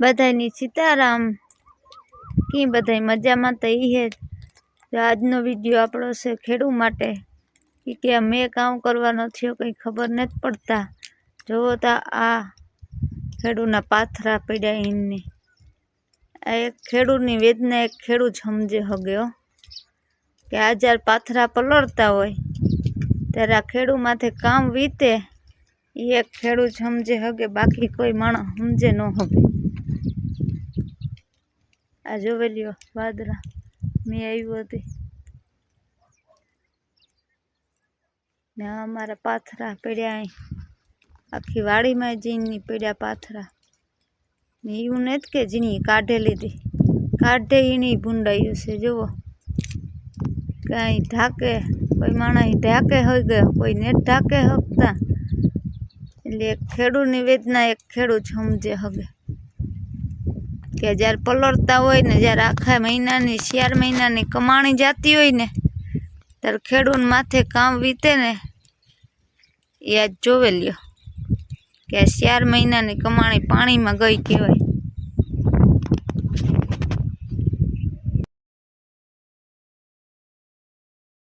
બધાની સીતારામ કી બધાય મજામાં તો ઈ હે આજનો વિડીયો આપણો છે ખેડૂ માટે કે મેં કામ કરવાનો થયો કંઈ ખબર નથી પડતા જોવો તા આ ખેડૂના પાથરા પડ્યા એમને આ એક ખેડૂની વેદના એક ખેડૂત સમજે હગ્યો કે આ જ્યારે પાથરા પલળતા હોય ત્યારે આ ખેડૂ માથે કામ વીતે એ એક ખેડૂત સમજે હગે બાકી કોઈ માણસ સમજે ન હગે। આ જોવે લ્યો વાદળા મેં આવ્યું હતી ને અમારા પાથરા પડ્યા અહીં આખી વાડીમાં જીની પડ્યા પાથરા ને એવું નથી કે જીની કાઢે લીધી કાઢે એની ભૂંડાયું છે જુઓ કાંઈ ઢાકે કોઈ માણસ ઢાકે હોય ગયો કોઈ ને ઢાકે હકતા એટલે એક ખેડૂની વેદના એક ખેડૂત સમજે હગે કે જ્યારે પલળતા હોય ને જ્યારે આખા મહિનાની 4 મહિનાની કમાણી જતી હોય ને ત્યારે ખેડૂત માથે કામ વીતે ને એ આજ જોવે લ્યો કે 4 મહિનાની કમાણી પાણીમાં ગઈ કહેવાય।